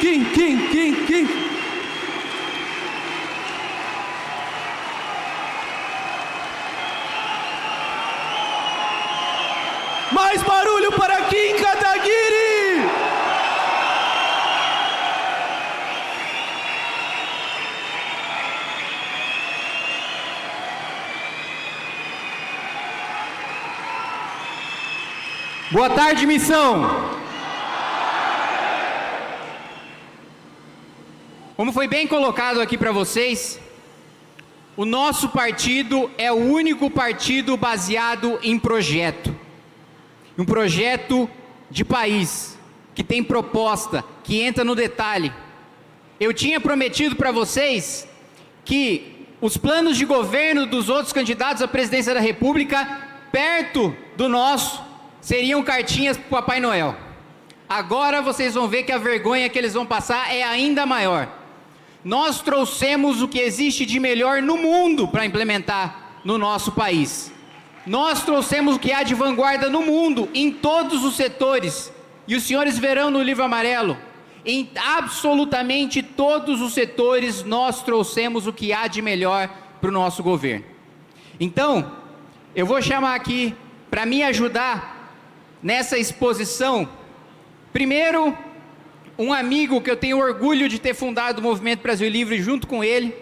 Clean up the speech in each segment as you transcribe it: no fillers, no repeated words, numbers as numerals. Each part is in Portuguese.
Kim. Mais barulho para Kim Kataguiri! Boa tarde, missão! Como foi bem colocado aqui para vocês, o nosso partido é o único partido baseado em projeto. Um projeto de país, que tem proposta, que entra no detalhe. Eu tinha prometido para vocês que os planos de governo dos outros candidatos à presidência da República, perto do nosso, seriam cartinhas para o Papai Noel. Agora vocês vão ver que a vergonha que eles vão passar é ainda maior. Nós trouxemos o que existe de melhor no mundo para implementar no nosso país. Nós trouxemos o que há de vanguarda no mundo, em todos os setores. E os senhores verão no livro amarelo, em absolutamente todos os setores, nós trouxemos o que há de melhor para o nosso governo. Então, eu vou chamar aqui, para me ajudar nessa exposição, primeiro, um amigo que eu tenho orgulho de ter fundado o Movimento Brasil Livre junto com ele,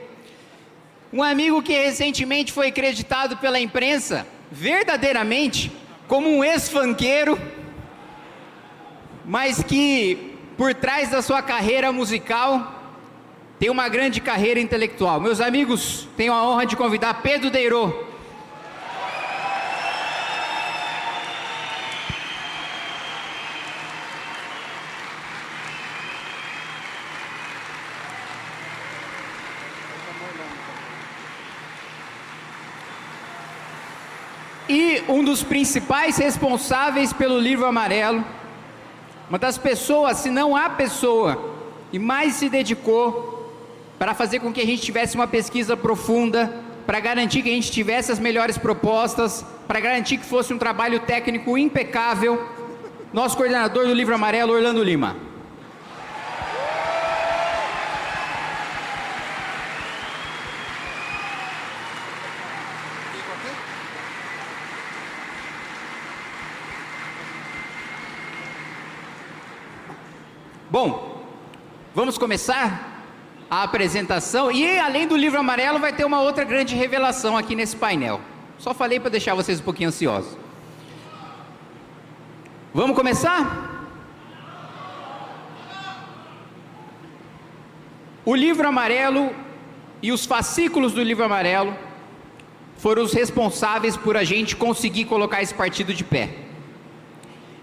um amigo que recentemente foi acreditado pela imprensa, verdadeiramente, como um ex-funkeiro, mas que, por trás da sua carreira musical, tem uma grande carreira intelectual. Meus amigos, tenho a honra de convidar Pedro Deirô. E um dos principais responsáveis pelo livro amarelo, uma das pessoas, se não a pessoa, que mais se dedicou para fazer com que a gente tivesse uma pesquisa profunda, para garantir que a gente tivesse as melhores propostas, para garantir que fosse um trabalho técnico impecável, nosso coordenador do livro amarelo, Orlando Lima. Bom, vamos começar a apresentação, e além do livro amarelo vai ter uma outra grande revelação aqui nesse painel. Só falei para deixar vocês um pouquinho ansiosos. Vamos começar? O livro amarelo e os fascículos do livro amarelo foram os responsáveis por a gente conseguir colocar esse partido de pé.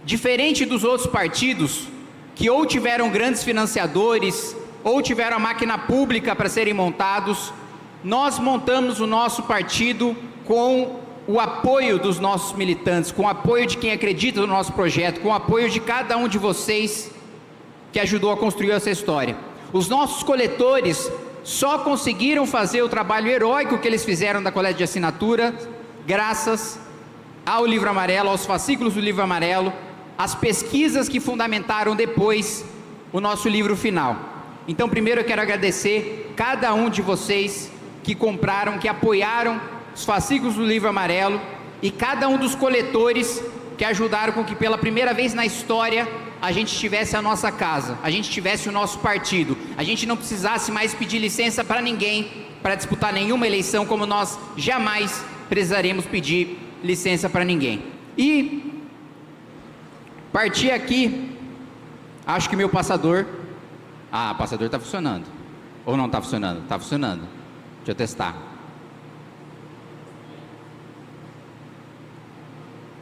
Diferente dos outros partidos, que ou tiveram grandes financiadores, ou tiveram a máquina pública para serem montados, nós montamos o nosso partido com o apoio dos nossos militantes, com o apoio de quem acredita no nosso projeto, com o apoio de cada um de vocês que ajudou a construir essa história. Os nossos coletores só conseguiram fazer o trabalho heróico que eles fizeram da coleta de assinatura, graças ao livro amarelo, aos fascículos do livro amarelo, as pesquisas que fundamentaram depois o nosso livro final. Então, primeiro eu quero agradecer cada um de vocês que compraram, que apoiaram os fascículos do livro amarelo, e cada um dos coletores que ajudaram com que pela primeira vez na história a gente tivesse a nossa casa, a gente tivesse o nosso partido, a gente não precisasse mais pedir licença para ninguém para disputar nenhuma eleição, como nós jamais precisaremos pedir licença para ninguém. E partir aqui, acho que meu passador, o passador está funcionando, ou não está funcionando? Está funcionando, deixa eu testar.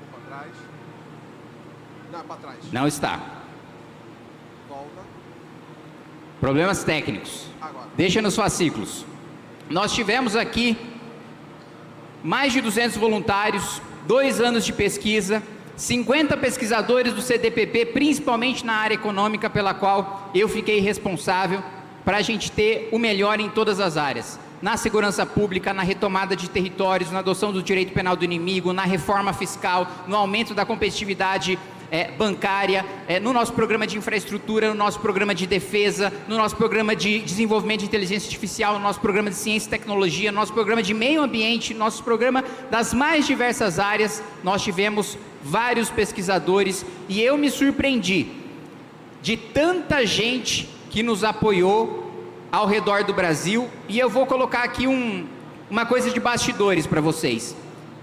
Para trás. Não, para trás. Não está. Volta. Problemas técnicos. Agora. Deixa nos fascículos. Nós tivemos aqui mais de 200 voluntários, 2 anos de pesquisa, 50 pesquisadores do CDPP, principalmente na área econômica, pela qual eu fiquei responsável, para a gente ter o melhor em todas as áreas. Na segurança pública, na retomada de territórios, na adoção do direito penal do inimigo, na reforma fiscal, no aumento da competitividade bancária, no nosso programa de infraestrutura, no nosso programa de defesa, no nosso programa de desenvolvimento de inteligência artificial, no nosso programa de ciência e tecnologia, no nosso programa de meio ambiente, no nosso programa das mais diversas áreas. Nós tivemos vários pesquisadores e eu me surpreendi de tanta gente que nos apoiou ao redor do Brasil. E eu vou colocar aqui uma coisa de bastidores para vocês,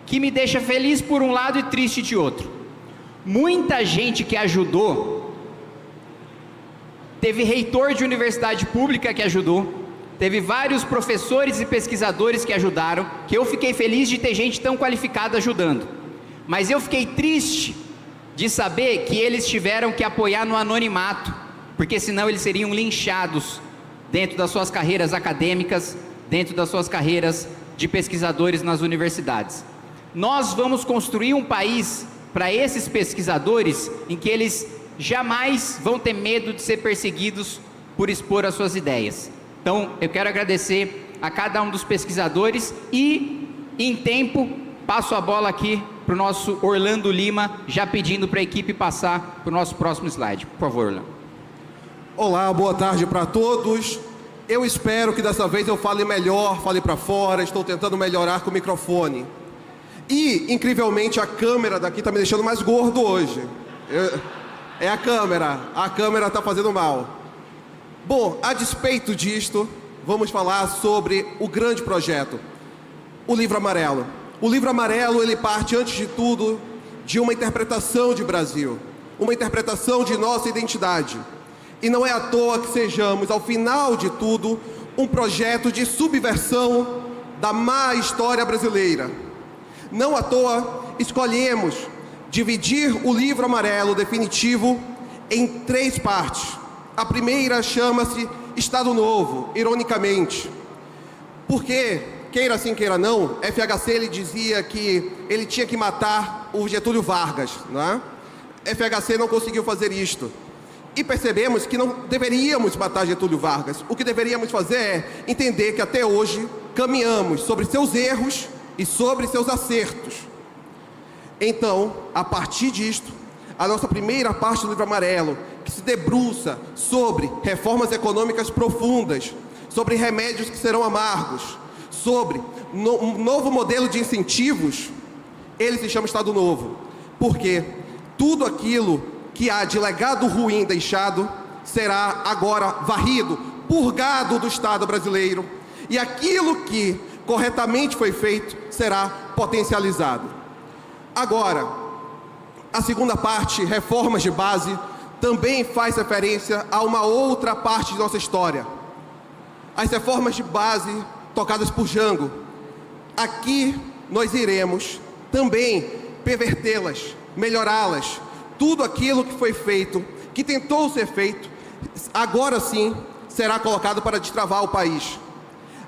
que me deixa feliz por um lado e triste de outro. Muita gente que ajudou, teve reitor de universidade pública que ajudou, teve vários professores e pesquisadores que ajudaram, que eu fiquei feliz de ter gente tão qualificada ajudando, mas eu fiquei triste de saber que eles tiveram que apoiar no anonimato, porque senão eles seriam linchados dentro das suas carreiras acadêmicas, dentro das suas carreiras de pesquisadores nas universidades. Nós vamos construir um país para esses pesquisadores em que eles jamais vão ter medo de ser perseguidos por expor as suas ideias. Então, eu quero agradecer a cada um dos pesquisadores e, em tempo, passo a bola aqui para o nosso Orlando Lima, já pedindo para a equipe passar para o nosso próximo slide. Por favor, Orlando. Olá, boa tarde para todos. Eu espero que dessa vez eu fale melhor, fale para fora. Estou tentando melhorar com o microfone. E, incrivelmente, a câmera daqui está me deixando mais gordo hoje. É a câmera está fazendo mal. Bom, a despeito disto, vamos falar sobre o grande projeto, o Livro Amarelo. O Livro Amarelo, ele parte, antes de tudo, de uma interpretação de Brasil, uma interpretação de nossa identidade. E não é à toa que sejamos, ao final de tudo, um projeto de subversão da má história brasileira. Não à toa escolhemos dividir o Livro Amarelo definitivo em 3 partes. A primeira chama-se Estado Novo, ironicamente. Porque, queira sim, queira não, FHC ele dizia que ele tinha que matar o Getúlio Vargas, não é? FHC não conseguiu fazer isto. E percebemos que não deveríamos matar Getúlio Vargas. O que deveríamos fazer é entender que até hoje caminhamos sobre seus erros e sobre seus acertos. Então, a partir disto, a nossa primeira parte do Livro Amarelo, que se debruça sobre reformas econômicas profundas, sobre remédios que serão amargos, sobre um novo modelo de incentivos, ele se chama Estado Novo. Porque tudo aquilo que há de legado ruim deixado será agora varrido, purgado do Estado brasileiro, e aquilo que corretamente foi feito será potencializado. Agora, a segunda parte, reformas de base, também faz referência a uma outra parte de nossa história. As reformas de base tocadas por Jango. Aqui nós iremos também pervertê-las, melhorá-las. Tudo aquilo que foi feito, que tentou ser feito, agora sim será colocado para destravar o país.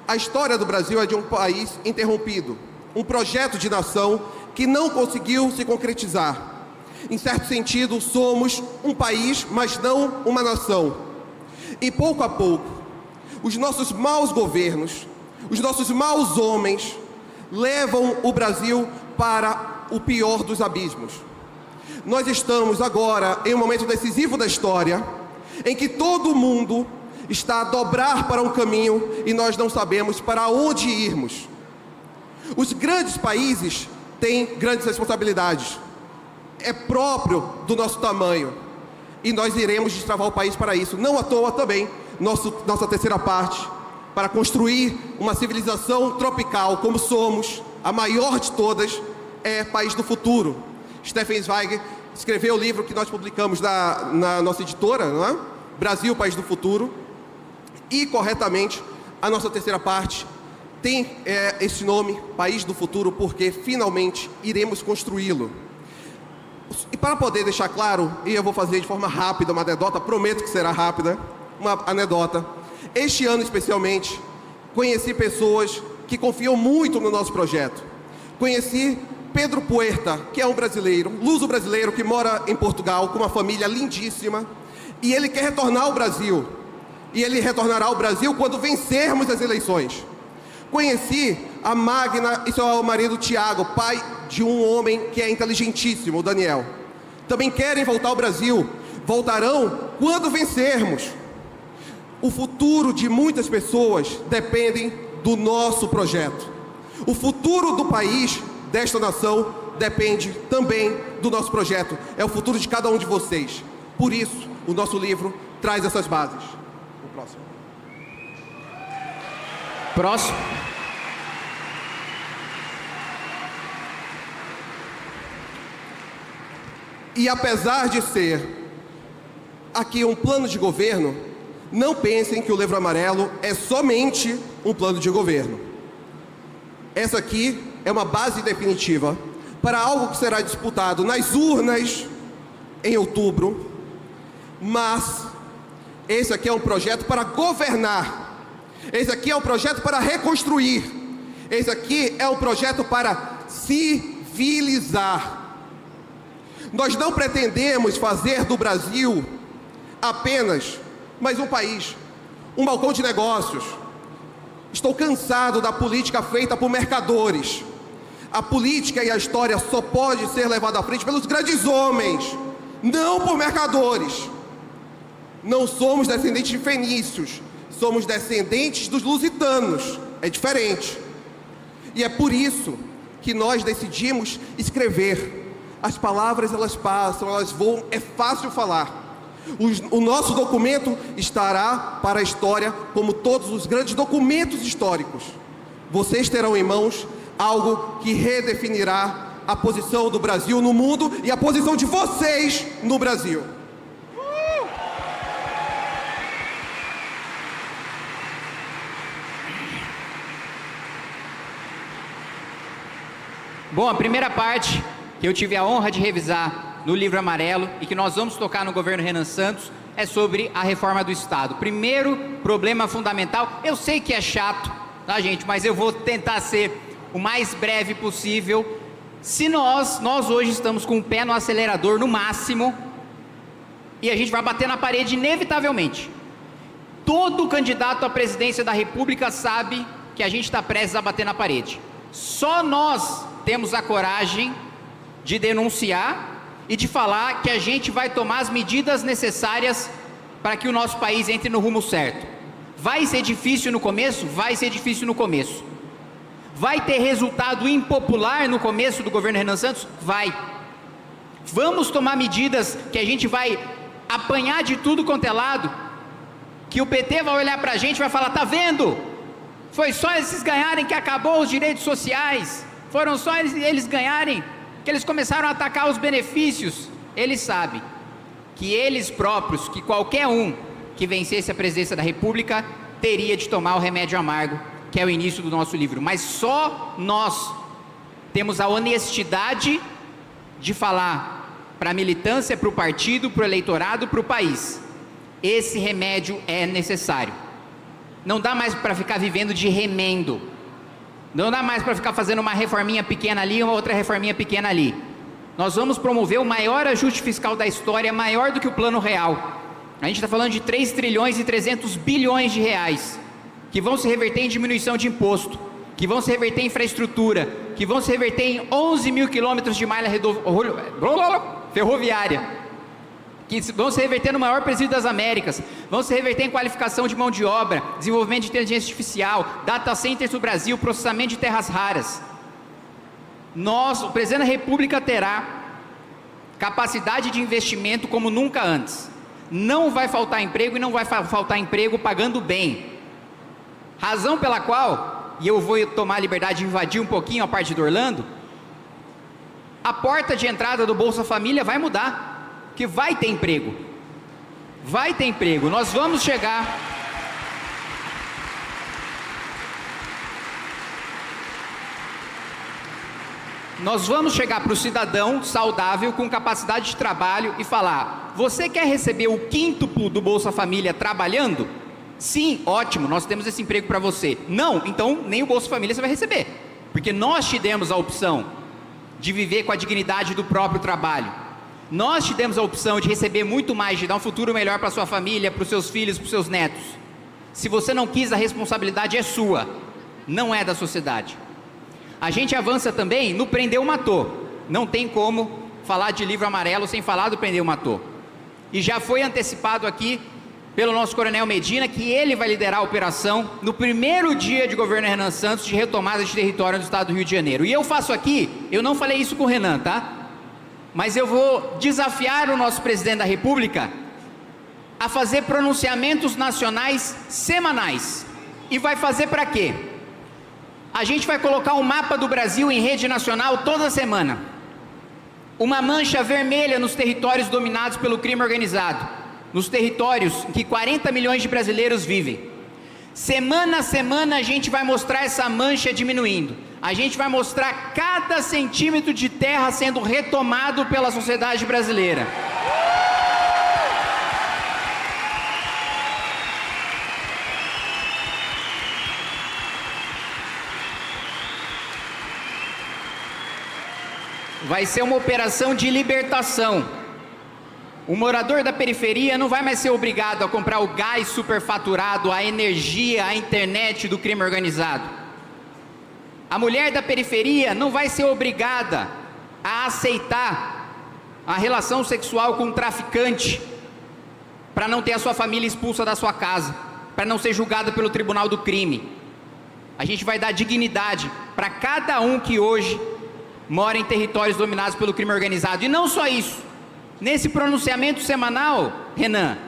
A história do Brasil é de um país interrompido, um projeto de nação que não conseguiu se concretizar. Em certo sentido, somos um país, mas não uma nação. E pouco a pouco, os nossos maus governos, os nossos maus homens, levam o Brasil para o pior dos abismos. Nós estamos agora em um momento decisivo da história, em que todo mundo está a dobrar para um caminho e nós não sabemos para onde irmos. Os grandes países têm grandes responsabilidades. É próprio do nosso tamanho. E nós iremos destravar o país para isso. Não à toa também, nossa terceira parte, para construir uma civilização tropical como somos, a maior de todas, é País do Futuro. Stefan Zweig escreveu o livro que nós publicamos na nossa editora, não é? Brasil, País do Futuro. E, corretamente, a nossa terceira parte tem esse nome, País do Futuro, porque finalmente iremos construí-lo. E para poder deixar claro, e eu vou fazer de forma rápida uma anedota, prometo que será rápida, uma anedota. Este ano especialmente, conheci pessoas que confiam muito no nosso projeto. Conheci Pedro Puerta, que é um brasileiro, luso-brasileiro, que mora em Portugal, com uma família lindíssima, e ele quer retornar ao Brasil. E ele retornará ao Brasil quando vencermos as eleições. Conheci a Magna e seu marido Tiago, pai de um homem que é inteligentíssimo, o Daniel. também querem voltar ao Brasil. Voltarão quando vencermos. O futuro de muitas pessoas depende do nosso projeto. O futuro do país, desta nação, depende também do nosso projeto. É o futuro de cada um de vocês. Por isso, o nosso livro traz essas bases. O próximo. Próximo. E apesar de ser aqui um plano de governo, não pensem que o Livro Amarelo é somente um plano de governo. Essa aqui é uma base definitiva para algo que será disputado nas urnas em outubro, mas esse aqui é um projeto para governar, esse aqui é um projeto para reconstruir, esse aqui é um projeto para civilizar. Nós não pretendemos fazer do Brasil apenas mais um país, um balcão de negócios. Estou cansado da política feita por mercadores. A política e a história só pode ser levada à frente pelos grandes homens, não por mercadores. Não somos descendentes de fenícios, somos descendentes dos lusitanos. É diferente. E é por isso que nós decidimos escrever. As palavras, elas passam, elas voam, é fácil falar. O nosso documento estará para a história como todos os grandes documentos históricos. Vocês terão em mãos algo que redefinirá a posição do Brasil no mundo e a posição de vocês no Brasil. Bom, a primeira parte que eu tive a honra de revisar no Livro Amarelo e que nós vamos tocar no governo Renan Santos é sobre a reforma do Estado. Primeiro problema fundamental, eu sei que é chato, tá, gente, mas eu vou tentar ser o mais breve possível. Se nós hoje estamos com o pé no acelerador no máximo e a gente vai bater na parede inevitavelmente. Todo candidato à presidência da República sabe que a gente está prestes a bater na parede. Só nós temos a coragem de denunciar e de falar que a gente vai tomar as medidas necessárias para que o nosso país entre no rumo certo. Vai ser difícil no começo? Vai ser difícil no começo. Vai ter resultado impopular no começo do governo Renan Santos? Vai. Vamos tomar medidas que a gente vai apanhar de tudo quanto é lado, que o PT vai olhar para a gente e vai falar, tá vendo? Foi só eles ganharem que acabou os direitos sociais, foram só eles ganharem que eles começaram a atacar os benefícios. Eles sabem que eles próprios, que qualquer um que vencesse a presidência da República teria de tomar o remédio amargo, que é o início do nosso livro. Mas só nós temos a honestidade de falar para a militância, para o partido, para o eleitorado, para o país: esse remédio é necessário. Não dá mais para ficar vivendo de remendo. Não dá mais para ficar fazendo uma reforminha pequena ali, uma outra reforminha pequena ali. Nós vamos promover o maior ajuste fiscal da história, maior do que o Plano Real. A gente está falando de 3 trilhões e 300 bilhões de reais, que vão se reverter em diminuição de imposto, que vão se reverter em infraestrutura, que vão se reverter em 11 mil quilômetros de malha ferroviária, que vão se reverter no maior presídio das Américas, vão se reverter em qualificação de mão de obra, desenvolvimento de inteligência artificial, data centers no Brasil, processamento de terras raras. O presidente da República terá capacidade de investimento como nunca antes. Não vai faltar emprego, e não vai faltar emprego pagando bem. Razão pela qual, e eu vou tomar a liberdade de invadir um pouquinho a parte do Orlando, a porta de entrada do Bolsa Família vai mudar. Que vai ter emprego, nós vamos chegar, para o cidadão saudável, com capacidade de trabalho e falar, você quer receber o quíntuplo do Bolsa Família trabalhando? Sim, ótimo, nós temos esse emprego para você. Não, então nem o Bolsa Família você vai receber, porque nós te demos a opção de viver com a dignidade do próprio trabalho. Nós te demos a opção de receber muito mais, de dar um futuro melhor para sua família, para os seus filhos, para os seus netos. Se você não quis, a responsabilidade é sua, não é da sociedade. A gente avança também no prendeu, matou. Não tem como falar de Livro Amarelo sem falar do Prendeu Matou. E já foi antecipado aqui pelo nosso coronel Medina que ele vai liderar a operação no primeiro dia de governo Renan Santos de retomada de território no estado do Rio de Janeiro. E eu faço aqui, eu não falei isso com o Renan, tá? Mas eu vou desafiar o nosso presidente da República a fazer pronunciamentos nacionais semanais. E vai fazer para quê? A gente vai colocar um mapa do Brasil em rede nacional toda semana. Uma mancha vermelha nos territórios dominados pelo crime organizado, nos territórios em que 40 milhões de brasileiros vivem. Semana a semana a gente vai mostrar essa mancha diminuindo. A gente vai mostrar cada centímetro de terra sendo retomado pela sociedade brasileira. Vai ser uma operação de libertação. O morador da periferia não vai mais ser obrigado a comprar o gás superfaturado, a energia, a internet do crime organizado. A mulher da periferia não vai ser obrigada a aceitar a relação sexual com um traficante para não ter a sua família expulsa da sua casa, para não ser julgada pelo tribunal do crime. A gente vai dar dignidade para cada um que hoje mora em territórios dominados pelo crime organizado. E não só isso, nesse pronunciamento semanal, Renan,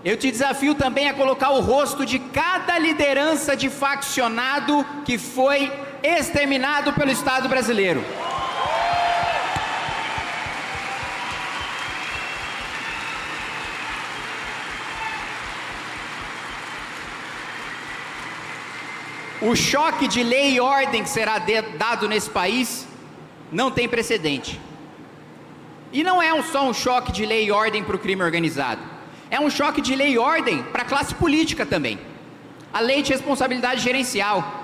eu te desafio também a colocar o rosto de cada liderança de faccionado que foi exterminado pelo Estado brasileiro. O choque de lei e ordem que será dado nesse país não tem precedente. E não é só um choque de lei e ordem para o crime organizado. É um choque de lei e ordem para a classe política também. A lei de responsabilidade gerencial.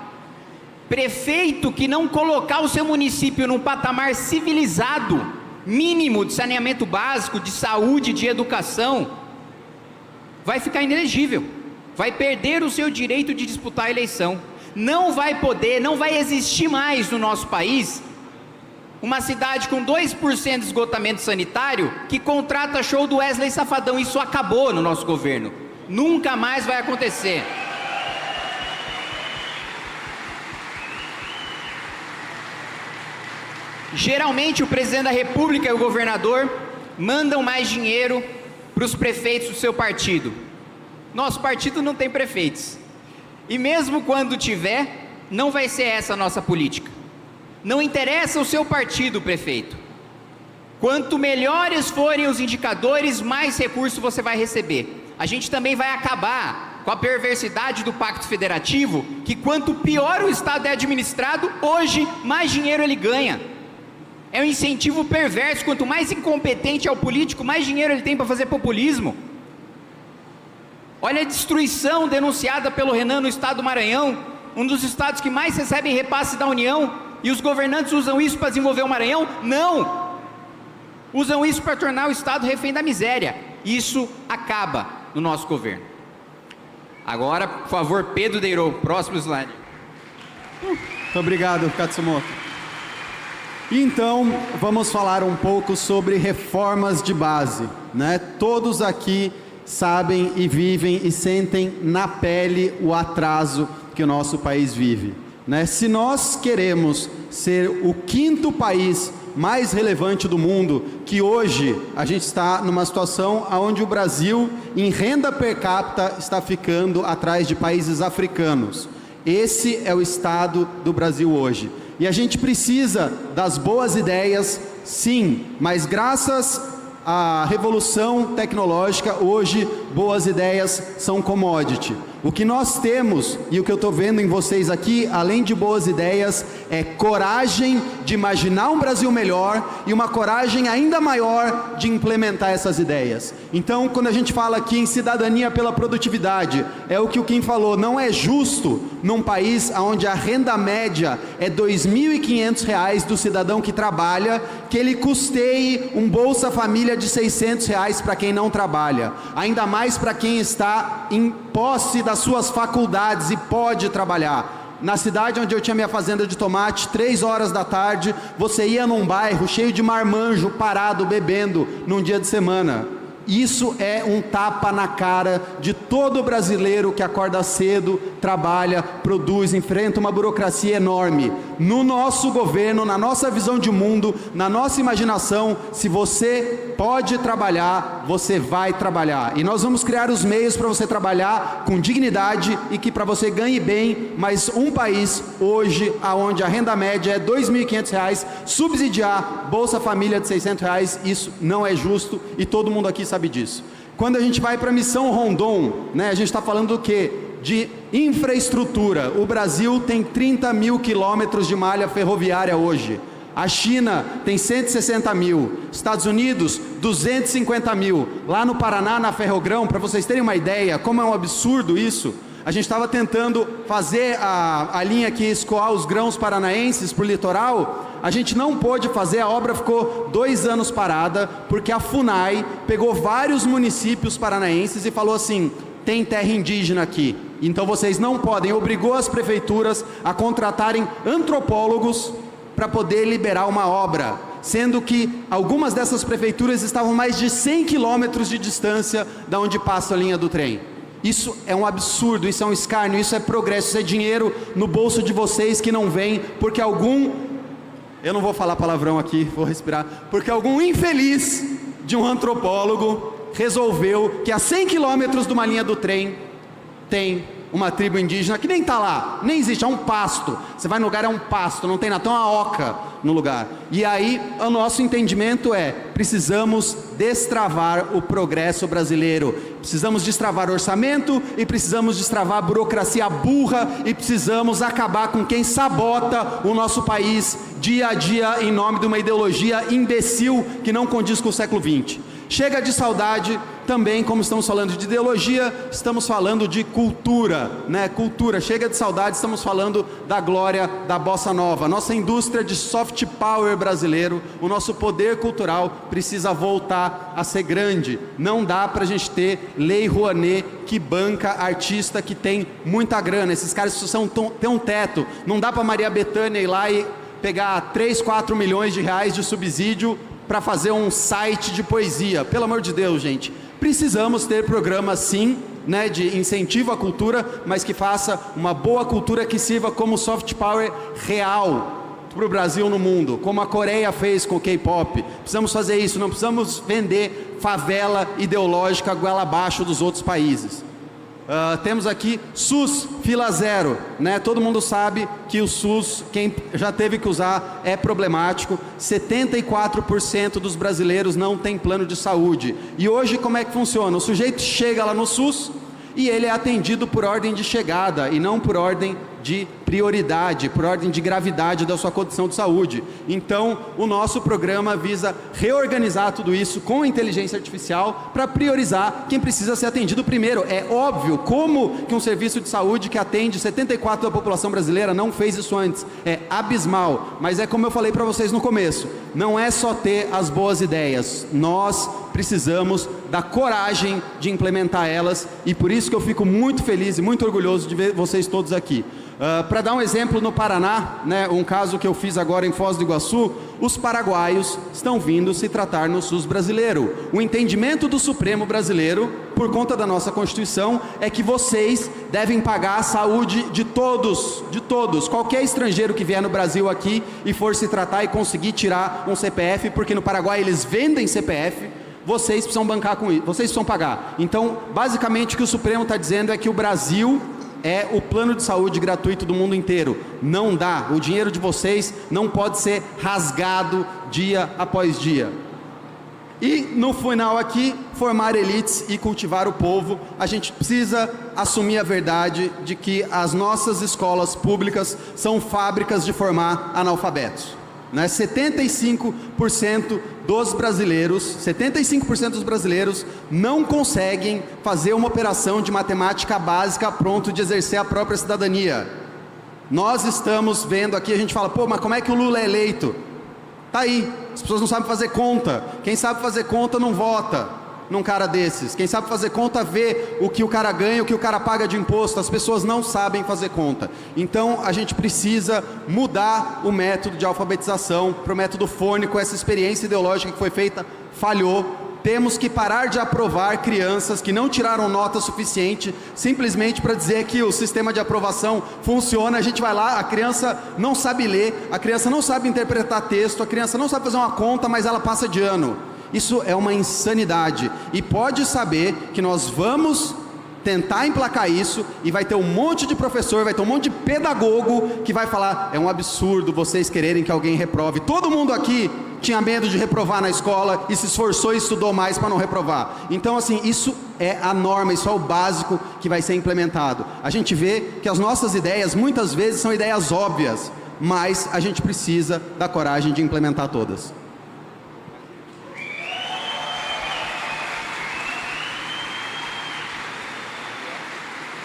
Prefeito que não colocar o seu município num patamar civilizado, mínimo de saneamento básico, de saúde, de educação, vai ficar inelegível. Vai perder o seu direito de disputar a eleição. Não vai poder, não vai existir mais no nosso país uma cidade com 2% de esgotamento sanitário que contrata show do Wesley Safadão. Isso acabou no nosso governo. Nunca mais vai acontecer. Geralmente o presidente da República e o governador mandam mais dinheiro para os prefeitos do seu partido. Nosso partido não tem prefeitos. E mesmo quando tiver, não vai ser essa a nossa política. Não interessa o seu partido, prefeito. Quanto melhores forem os indicadores, mais recursos você vai receber. A gente também vai acabar com a perversidade do Pacto Federativo, que quanto pior o Estado é administrado, hoje mais dinheiro ele ganha. É um incentivo perverso. Quanto mais incompetente é o político, mais dinheiro ele tem para fazer populismo. Olha a destruição denunciada pelo Renan no estado do Maranhão, um dos estados que mais recebem repasse da União. E os governantes usam isso para desenvolver o Maranhão? Não! Usam isso para tornar o Estado refém da miséria. Isso acaba no nosso governo. Agora, por favor, Pedro Deirô, próximo slide. Muito obrigado, Katsumoto. Então, vamos falar um pouco sobre reformas de base, né? Todos aqui sabem e vivem e sentem na pele o atraso que o nosso país vive. Se nós queremos ser o quinto país mais relevante do mundo, que hoje a gente está numa situação onde o Brasil, em renda per capita, está ficando atrás de países africanos. Esse é o estado do Brasil hoje. E a gente precisa das boas ideias, sim, mas graças à revolução tecnológica, hoje, boas ideias são commodity. O que nós temos, e o que eu estou vendo em vocês aqui, além de boas ideias, é coragem de imaginar um Brasil melhor e uma coragem ainda maior de implementar essas ideias. Então, quando a gente fala aqui em cidadania pela produtividade, é o que o Kim falou, não é justo num país onde a renda média é R$ 2.500 do cidadão que trabalha, que ele custeie um Bolsa Família de R$ 600 para quem não trabalha, ainda mais para quem está em posse das suas faculdades e pode trabalhar. na cidade onde eu tinha minha fazenda de tomate, 3 horas da tarde, você ia num bairro cheio de marmanjo parado, bebendo, num dia de semana. Isso é um tapa na cara de todo brasileiro que acorda cedo, trabalha, produz, enfrenta uma burocracia enorme. No nosso governo, na nossa visão de mundo, na nossa imaginação, se você pode trabalhar, você vai trabalhar. E nós vamos criar os meios para você trabalhar com dignidade e que para você ganhe bem, mas um país hoje, onde a renda média é R$ 2.500, subsidiar Bolsa Família de R$ 600, isso não é justo e todo mundo aqui sabe disso. Quando a gente vai para a Missão Rondon, a gente está falando do quê? De infraestrutura. O Brasil tem 30 mil quilômetros de malha ferroviária hoje. A China tem 160 mil, Estados Unidos 250 mil. Lá no Paraná, na Ferrogrão, para vocês terem uma ideia, como é um absurdo isso, a gente estava tentando fazer a linha que escoar os grãos paranaenses para o litoral. A gente não pôde fazer, a obra ficou 2 anos parada, porque a FUNAI pegou vários municípios paranaenses e falou assim: tem terra indígena aqui, então vocês não podem, obrigou as prefeituras a contratarem antropólogos para poder liberar uma obra, sendo que algumas dessas prefeituras estavam mais de 100 quilômetros de distância da onde passa a linha do trem. Isso é um absurdo, isso é um escárnio, isso é progresso, isso é dinheiro no bolso de vocês que não vem, porque eu não vou falar palavrão aqui, vou respirar, porque algum infeliz de um antropólogo resolveu que a 100 quilômetros de uma linha do trem tem uma tribo indígena que nem está lá, nem existe, é um pasto. Você vai no lugar, é um pasto, não tem nada, tem uma oca no lugar. E aí, o nosso entendimento é: precisamos destravar o progresso brasileiro, precisamos destravar orçamento e precisamos destravar a burocracia burra e precisamos acabar com quem sabota o nosso país dia a dia em nome de uma ideologia imbecil que não condiz com o século XX. Chega de saudade, também, como estamos falando de ideologia, estamos falando de cultura, Cultura, chega de saudade, estamos falando da glória da bossa nova. Nossa indústria de soft power brasileiro, o nosso poder cultural precisa voltar a ser grande. Não dá para a gente ter Lei Rouanet que banca artista que tem muita grana. Esses caras têm um teto. Não dá para Maria Bethânia ir lá e pegar 3, 4 milhões de reais de subsídio para fazer um site de poesia. Pelo amor de Deus, gente. Precisamos ter programas, sim, de incentivo à cultura, mas que faça uma boa cultura que sirva como soft power real para o Brasil no mundo, como a Coreia fez com o K-pop. Precisamos fazer isso, não precisamos vender favela ideológica goela abaixo dos outros países. Temos aqui SUS, fila zero, Todo mundo sabe que o SUS, quem já teve que usar, é problemático. 74% dos brasileiros não tem plano de saúde. E hoje como é que funciona? O sujeito chega lá no SUS e ele é atendido por ordem de chegada e não por ordem de prioridade, por ordem de gravidade da sua condição de saúde. Então, o nosso programa visa reorganizar tudo isso com inteligência artificial para priorizar quem precisa ser atendido primeiro. É óbvio, como que um serviço de saúde que atende 74% da população brasileira não fez isso antes? É abismal, mas é como eu falei para vocês no começo, não é só ter as boas ideias, nós precisamos da coragem de implementar elas, e por isso que eu fico muito feliz e muito orgulhoso de ver vocês todos aqui. Para dar um exemplo, no Paraná, um caso que eu fiz agora em Foz do Iguaçu, os paraguaios estão vindo se tratar no SUS brasileiro. O entendimento do Supremo brasileiro, por conta da nossa Constituição, é que vocês devem pagar a saúde de todos, qualquer estrangeiro que vier no Brasil aqui e for se tratar e conseguir tirar um CPF, porque no Paraguai eles vendem CPF, vocês precisam bancar com isso, vocês precisam pagar. Então, basicamente o que o Supremo está dizendo é que o Brasil é o plano de saúde gratuito do mundo inteiro. Não dá, o dinheiro de vocês não pode ser rasgado dia após dia. E no final aqui, formar elites e cultivar o povo. A gente precisa assumir a verdade de que as nossas escolas públicas são fábricas de formar analfabetos. 75% dos brasileiros não conseguem fazer uma operação de matemática básica a pronto de exercer a própria cidadania. Nós estamos vendo aqui, a gente fala, mas como é que o Lula é eleito? Tá aí, as pessoas não sabem fazer conta, quem sabe fazer conta não vota. num cara desses? Quem sabe fazer conta vê o que o cara ganha, o que o cara paga de imposto. As pessoas não sabem fazer conta. Então a gente precisa mudar o método de alfabetização para o método fônico. Essa experiência ideológica que foi feita falhou. Temos que parar de aprovar crianças que não tiraram nota suficiente simplesmente para dizer que o sistema de aprovação funciona. A gente vai lá, a criança não sabe ler, a criança não sabe interpretar texto, a criança não sabe fazer uma conta, mas ela passa de ano. Isso é uma insanidade. E pode saber que nós vamos tentar emplacar isso e vai ter um monte de professor, vai ter um monte de pedagogo que vai falar: é um absurdo vocês quererem que alguém reprove. Todo mundo aqui tinha medo de reprovar na escola e se esforçou e estudou mais para não reprovar. Então, assim, isso é a norma, isso é o básico que vai ser implementado. A gente vê que as nossas ideias muitas vezes são ideias óbvias, mas a gente precisa da coragem de implementar todas.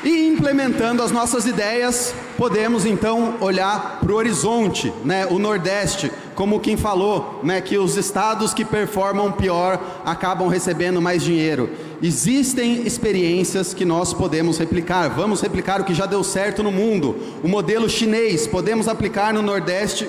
E implementando as nossas ideias, podemos então olhar para o horizonte, né? O Nordeste, como quem falou, né? Que os estados que performam pior acabam recebendo mais dinheiro. Existem experiências que nós podemos replicar. Vamos replicar o que já deu certo no mundo. O modelo chinês, podemos aplicar no Nordeste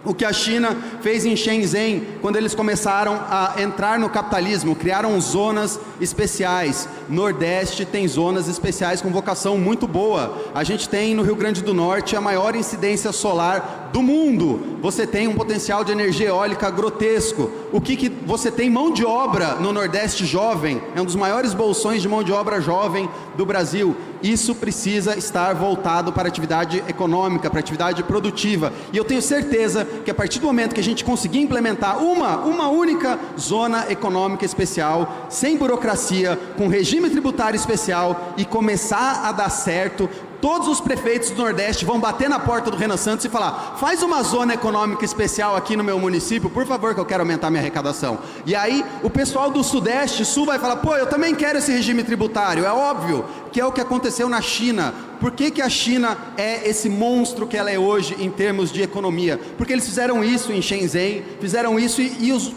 o que a China fez em Shenzhen, quando eles começaram a entrar no capitalismo, criaram zonas especiais. Nordeste tem zonas especiais com vocação muito boa. A gente tem no Rio Grande do Norte a maior incidência solar do mundo. Você tem um potencial de energia eólica grotesco. O que você tem? Mão de obra no Nordeste jovem, é um dos maiores bolsões de mão de obra jovem do Brasil. Isso precisa estar voltado para a atividade econômica, para a atividade produtiva. E eu tenho certeza que a partir do momento que a gente conseguir implementar uma única zona econômica especial, sem burocracia, com regime tributário especial e começar a dar certo, todos os prefeitos do Nordeste vão bater na porta do Renan Santos e falar: faz uma zona econômica especial aqui no meu município, por favor, que eu quero aumentar minha arrecadação. E aí o pessoal do Sudeste, Sul vai falar: pô, eu também quero esse regime tributário. É óbvio que é o que aconteceu na China. Por que a China é esse monstro que ela é hoje em termos de economia? Porque eles fizeram isso em Shenzhen, fizeram isso e os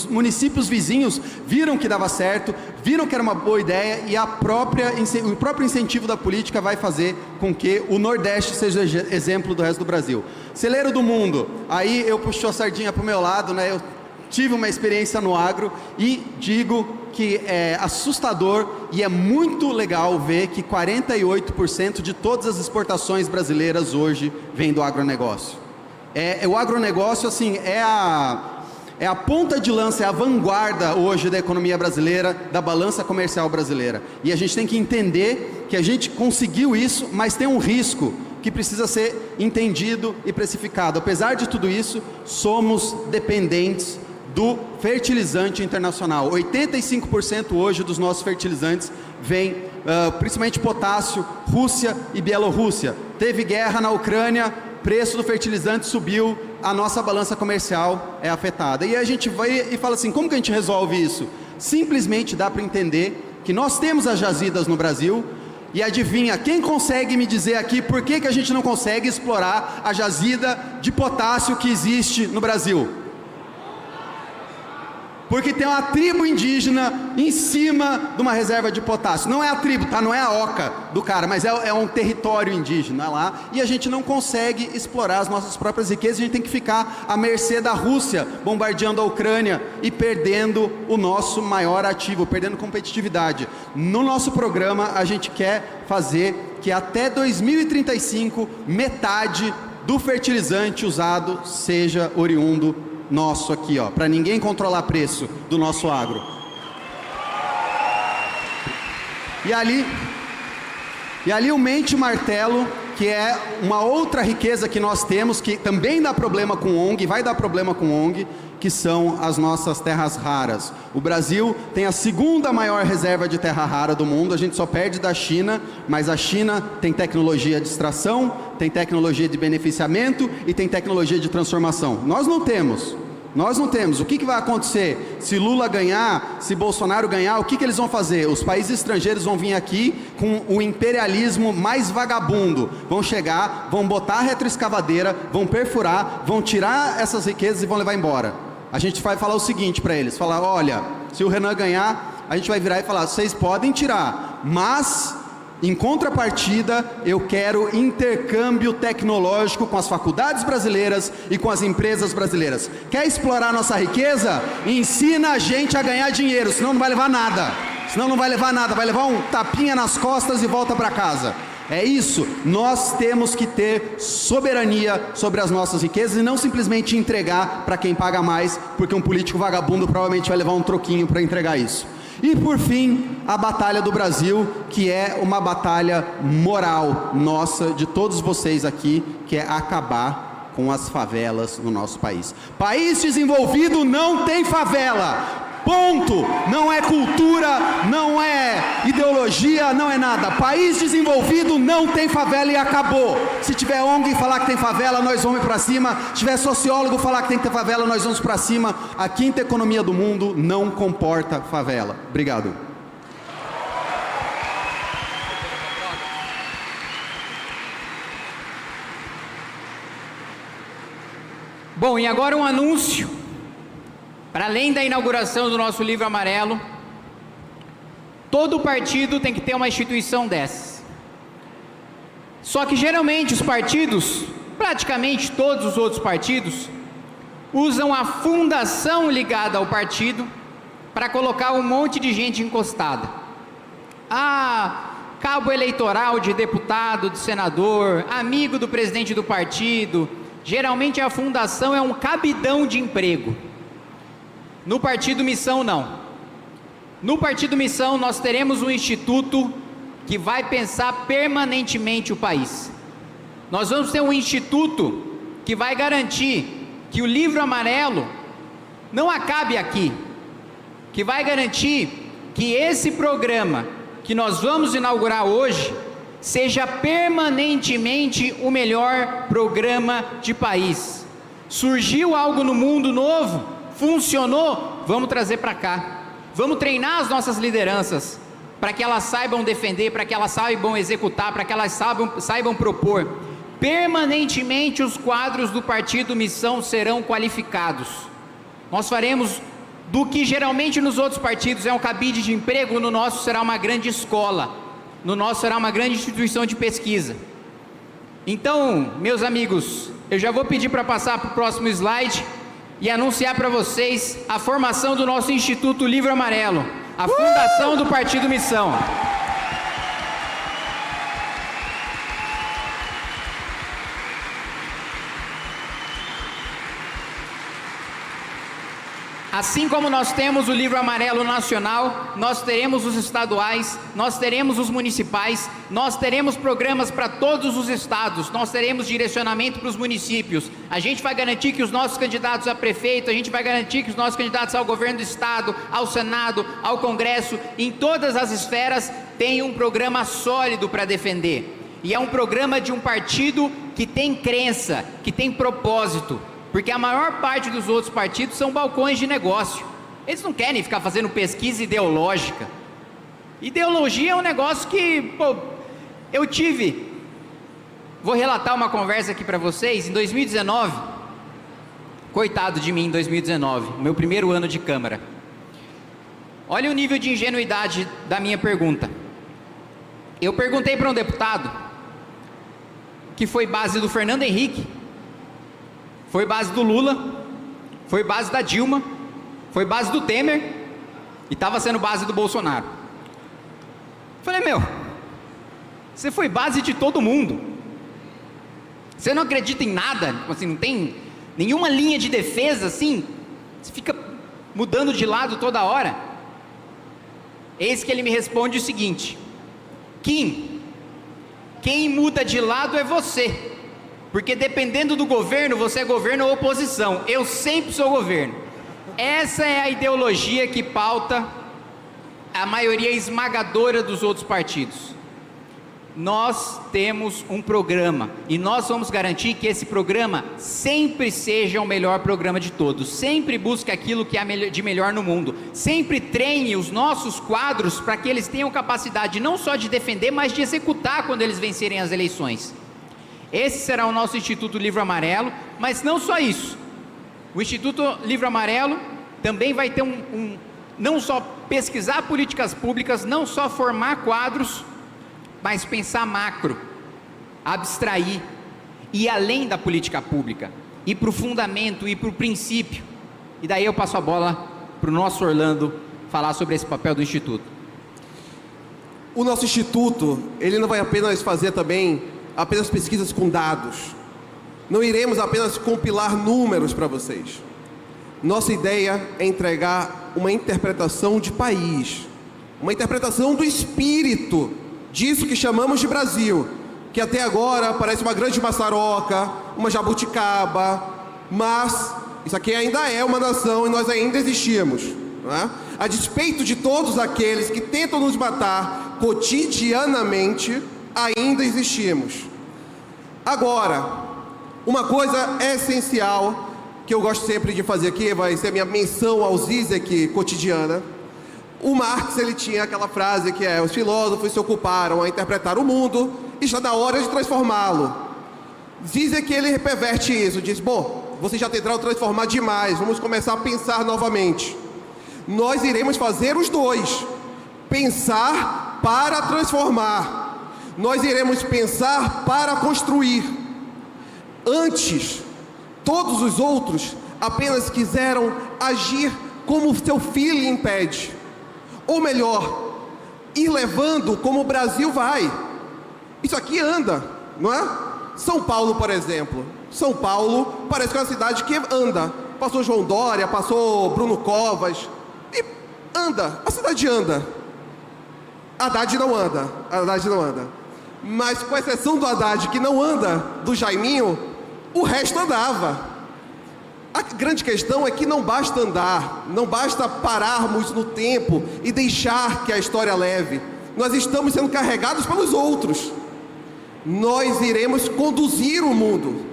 municípios vizinhos viram que dava certo, viram que era uma boa ideia, e o próprio incentivo da política vai fazer com que o Nordeste seja exemplo do resto do Brasil. Celeiro do mundo, aí eu puxo a sardinha para o meu lado, né? Eu tive uma experiência no agro e digo que é assustador e é muito legal ver que 48% de todas as exportações brasileiras hoje vêm do agronegócio. O agronegócio, assim, é a ponta de lança, é a vanguarda hoje da economia brasileira, da balança comercial brasileira. E a gente tem que entender que a gente conseguiu isso, mas tem um risco que precisa ser entendido e precificado. Apesar de tudo isso, somos dependentes do fertilizante internacional. 85% hoje dos nossos fertilizantes vem, principalmente potássio, Rússia e Bielorrússia. Teve guerra na Ucrânia, preço do fertilizante subiu, a nossa balança comercial é afetada. E a gente vai e fala assim: como que a gente resolve isso? Simplesmente dá para entender que nós temos as jazidas no Brasil. E adivinha, quem consegue me dizer aqui por que a gente não consegue explorar a jazida de potássio que existe no Brasil? Porque tem uma tribo indígena em cima de uma reserva de potássio. Não é a tribo, tá? Não é a oca do cara, mas é um território indígena lá. E a gente não consegue explorar as nossas próprias riquezas. A gente tem que ficar à mercê da Rússia, bombardeando a Ucrânia e perdendo o nosso maior ativo, perdendo competitividade. No nosso programa, a gente quer fazer que até 2035, metade do fertilizante usado seja oriundo nosso aqui, ó, para ninguém controlar preço do nosso agro. E ali o mente martelo, que é uma outra riqueza que nós temos, que também dá problema com ONG, vai dar problema com ONG, que são as nossas terras raras. O Brasil tem a segunda maior reserva de terra rara do mundo, a gente só perde da China, mas a China tem tecnologia de extração, tem tecnologia de beneficiamento e tem tecnologia de transformação. Nós não temos. O que vai acontecer? Se Lula ganhar, se Bolsonaro ganhar, o que eles vão fazer? Os países estrangeiros vão vir aqui com o imperialismo mais vagabundo. Vão chegar, vão botar a retroescavadeira, vão perfurar, vão tirar essas riquezas e vão levar embora. A gente vai falar o seguinte para eles, falar, olha, se o Renan ganhar, a gente vai virar e falar, vocês podem tirar, mas em contrapartida eu quero intercâmbio tecnológico com as faculdades brasileiras e com as empresas brasileiras. Quer explorar nossa riqueza? Ensina a gente a ganhar dinheiro, senão não vai levar nada. Senão não vai levar nada, vai levar um tapinha nas costas e volta para casa. É isso, nós temos que ter soberania sobre as nossas riquezas e não simplesmente entregar para quem paga mais, porque um político vagabundo provavelmente vai levar um troquinho para entregar isso. E por fim, a batalha do Brasil, que é uma batalha moral nossa, de todos vocês aqui, que é acabar com as favelas no nosso país. País desenvolvido não tem favela. Ponto. Não é cultura, não é ideologia, não é nada. País desenvolvido não tem favela e acabou. Se tiver ONG falar que tem favela, nós vamos para cima. Se tiver sociólogo falar que tem que ter favela, nós vamos para cima. A quinta economia do mundo não comporta favela. Obrigado. Bom, e agora um anúncio. Para além da inauguração do nosso livro amarelo, todo partido tem que ter uma instituição dessas. Só que geralmente os partidos, praticamente todos os outros partidos, usam a fundação ligada ao partido para colocar um monte de gente encostada. Cabo eleitoral de deputado, de senador, amigo do presidente do partido. Geralmente a fundação é um cabidão de emprego. No Partido Missão, não. No Partido Missão, nós teremos um instituto que vai pensar permanentemente o país. Nós vamos ter um instituto que vai garantir que o livro amarelo não acabe aqui, que vai garantir que esse programa que nós vamos inaugurar hoje seja permanentemente o melhor programa de país. Surgiu algo no mundo novo, funcionou, vamos trazer para cá. Vamos treinar as nossas lideranças para que elas saibam defender, para que elas saibam executar, para que elas saibam propor. Permanentemente os quadros do Partido Missão serão qualificados. Nós faremos do que geralmente nos outros partidos é um cabide de emprego, no nosso será uma grande escola, no nosso será uma grande instituição de pesquisa. Então, meus amigos, eu já vou pedir para passar para o próximo slide e anunciar para vocês a formação do nosso Instituto Livro Amarelo, a fundação do Partido Missão. Assim como nós temos o livro amarelo nacional, nós teremos os estaduais, nós teremos os municipais, nós teremos programas para todos os estados, nós teremos direcionamento para os municípios. A gente vai garantir que os nossos candidatos a prefeito, a gente vai garantir que os nossos candidatos ao governo do estado, ao Senado, ao Congresso, em todas as esferas, tenham um programa sólido para defender. E é um programa de um partido que tem crença, que tem propósito. Porque a maior parte dos outros partidos são balcões de negócio. Eles não querem ficar fazendo pesquisa ideológica. Ideologia é um negócio que, eu tive. Vou relatar uma conversa aqui para vocês. Em 2019, coitado de mim em 2019, meu primeiro ano de Câmara. Olha o nível de ingenuidade da minha pergunta. Eu perguntei para um deputado, que foi base do Fernando Henrique, foi base do Lula, foi base da Dilma, foi base do Temer e estava sendo base do Bolsonaro. Falei, você foi base de todo mundo. Você não acredita em nada, assim, não tem nenhuma linha de defesa assim? Você fica mudando de lado toda hora? Eis que ele me responde o seguinte: Kim, quem muda de lado é você. Porque dependendo do governo, você é governo ou oposição. Eu sempre sou governo. Essa é a ideologia que pauta a maioria esmagadora dos outros partidos. Nós temos um programa e nós vamos garantir que esse programa sempre seja o melhor programa de todos. Sempre busque aquilo que é de melhor no mundo. Sempre treine os nossos quadros para que eles tenham capacidade não só de defender, mas de executar quando eles vencerem as eleições. Esse será o nosso Instituto Livro Amarelo, mas não só isso. O Instituto Livro Amarelo também vai ter não só pesquisar políticas públicas, não só formar quadros, mas pensar macro, abstrair, ir além da política pública, ir para o fundamento, ir para o princípio. E daí eu passo a bola para o nosso Orlando falar sobre esse papel do Instituto. O nosso Instituto, ele não vai apenas fazer também apenas pesquisas com dados. Não iremos apenas compilar números para vocês. Nossa ideia é entregar uma interpretação de país, uma interpretação do espírito disso que chamamos de Brasil, que até agora parece uma grande maçaroca, uma jabuticaba, mas isso aqui ainda é uma nação e nós ainda existimos, não é? A despeito de todos aqueles que tentam nos matar cotidianamente, ainda existimos. Agora, uma coisa essencial que eu gosto sempre de fazer aqui, vai ser minha menção ao Zizek cotidiana. O Marx, ele tinha aquela frase que é: os filósofos se ocuparam a interpretar o mundo e está na hora de transformá-lo. Zizek, ele perverte isso, diz: bom, vocês já tentaram transformar demais, vamos começar a pensar novamente. Nós iremos fazer os dois, pensar para transformar. Nós iremos pensar para construir. Antes, todos os outros apenas quiseram agir como o seu feeling impede. Ou melhor, ir levando como o Brasil vai. Isso aqui anda, não é? São Paulo, por exemplo. São Paulo parece que é uma cidade que anda. Passou João Dória, passou Bruno Covas. E anda, a cidade anda. Haddad não anda, Haddad não anda. Mas com exceção do Haddad, que não anda, do Jaiminho, o resto andava. A grande questão é que não basta andar, não basta pararmos no tempo e deixar que a história leve. Nós estamos sendo carregados pelos outros. Nós iremos conduzir o mundo.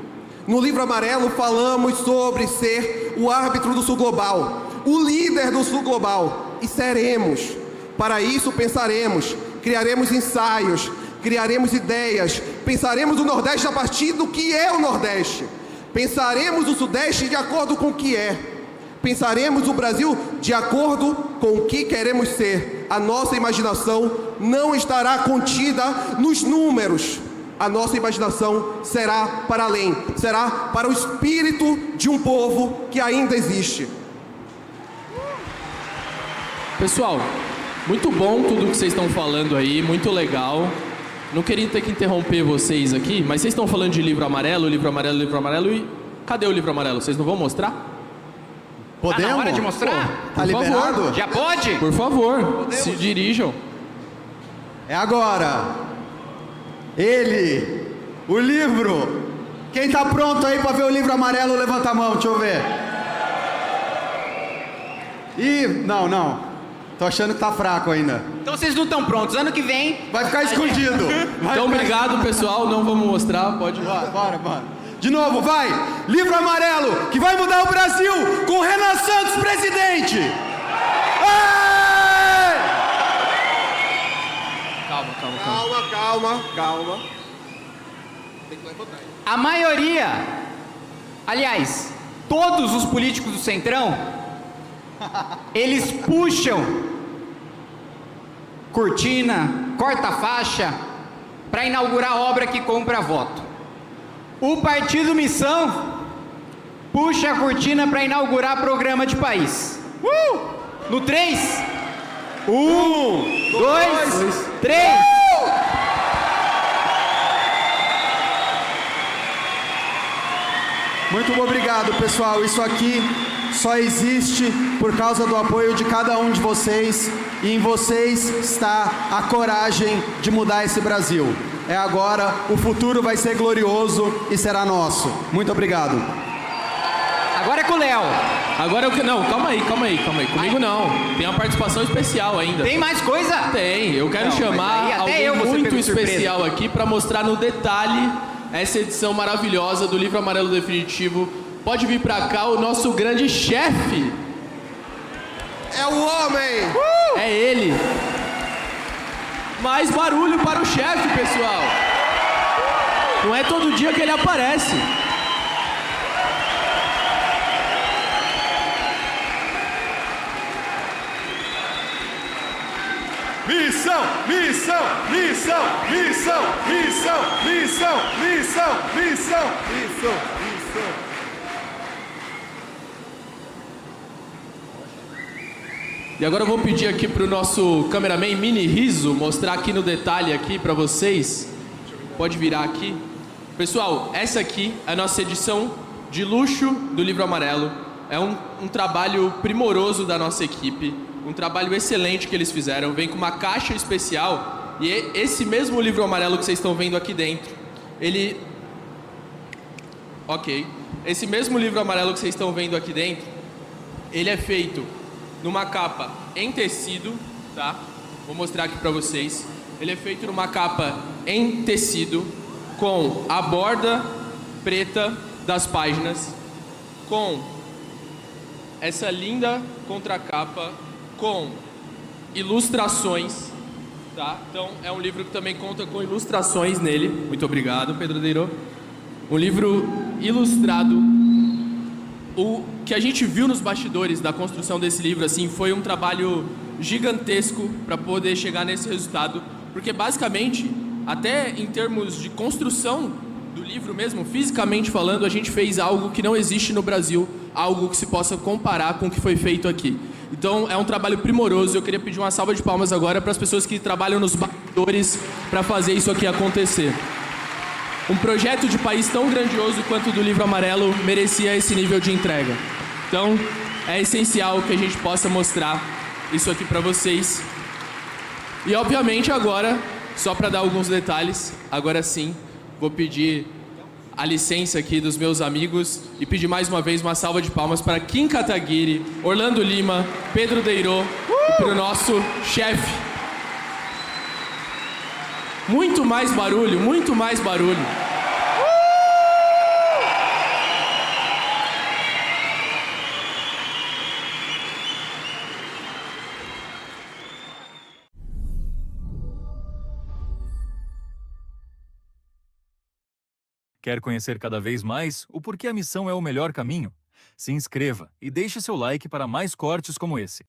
No Livro Amarelo falamos sobre ser o árbitro do Sul Global, o líder do Sul Global, e seremos. Para isso pensaremos, criaremos ensaios, criaremos ideias, pensaremos o Nordeste a partir do que é o Nordeste, pensaremos o Sudeste de acordo com o que é, pensaremos o Brasil de acordo com o que queremos ser. A nossa imaginação não estará contida nos números, a nossa imaginação será para além, será para o espírito de um povo que ainda existe. Pessoal, muito bom tudo que vocês estão falando aí, muito legal. Não queria ter que interromper vocês aqui, mas vocês estão falando de livro amarelo, e cadê o livro amarelo? Vocês não vão mostrar? Podemos? Tá na hora de mostrar? Tá Por liberado? favor. Já pode? Por favor, Podemos? se dirijam. É agora. Ele, o livro. Quem tá pronto aí para ver o livro amarelo, levanta a mão, deixa eu ver. Ih, não. Tô achando que tá fraco ainda. Então vocês não estão prontos. Ano que vem... Vai ficar escondido. Então, obrigado, pessoal. Não vamos mostrar, pode... Bora. De novo, vai. Livro amarelo, que vai mudar o Brasil, com Renan Santos presidente. Ei! Calma. Tem que levantar. A maioria, aliás, todos os políticos do Centrão, eles puxam cortina, corta-faixa, para inaugurar a obra que compra voto. O Partido Missão puxa a cortina para inaugurar programa de país. No 3. 1, 2, 3. Muito obrigado, pessoal. Isso aqui só existe por causa do apoio de cada um de vocês, e em vocês está a coragem de mudar esse Brasil. É agora, o futuro vai ser glorioso e será nosso. Muito obrigado. Agora é com o Léo. Agora eu... Não, calma aí. Comigo não. Tem uma participação especial ainda. Tem mais coisa? Tem. Eu quero Não, mas chamar aí até alguém eu vou ser muito pego de surpresa. especial aqui para mostrar no detalhe essa edição maravilhosa do Livro Amarelo Definitivo. Pode vir para cá o nosso grande chefe. É o homem! É ele. Mais barulho para o chefe, pessoal. Não é todo dia que ele aparece. Missão, missão, missão, missão, missão, missão, missão, missão, missão, missão. E agora eu vou pedir aqui pro nosso cameraman Mini Riso mostrar aqui no detalhe aqui para vocês. Pode virar aqui. Pessoal, essa aqui é a nossa edição de luxo do Livro Amarelo. É um trabalho primoroso da nossa equipe, um trabalho excelente que eles fizeram. Vem com uma caixa especial e esse mesmo Livro Amarelo que vocês estão vendo aqui dentro, ele... Ok. Esse mesmo Livro Amarelo que vocês estão vendo aqui dentro, ele é feito numa capa em tecido, tá? Vou mostrar aqui para vocês. Ele é feito numa capa em tecido, com a borda preta das páginas, com essa linda contracapa, com ilustrações, tá? Então é um livro que também conta com ilustrações nele. Muito obrigado, Pedro Deirô. Um livro ilustrado. O que a gente viu nos bastidores da construção desse livro assim foi um trabalho gigantesco para poder chegar nesse resultado, porque basicamente, até em termos de construção do livro mesmo, fisicamente falando, a gente fez algo que não existe no Brasil, algo que se possa comparar com o que foi feito aqui. Então é um trabalho primoroso. Eu queria pedir uma salva de palmas agora para as pessoas que trabalham nos bastidores para fazer isso aqui acontecer. Um projeto de país tão grandioso quanto o do Livro Amarelo merecia esse nível de entrega. Então, é essencial que a gente possa mostrar isso aqui para vocês. E, obviamente, agora, só para dar alguns detalhes, agora sim, vou pedir a licença aqui dos meus amigos e pedir mais uma vez uma salva de palmas para Kim Kataguiri, Orlando Lima, Pedro Deirô e para o nosso chefe. Muito mais barulho, muito mais barulho. Quer conhecer cada vez mais o porquê a missão é o melhor caminho? Se inscreva e deixe seu like para mais cortes como esse.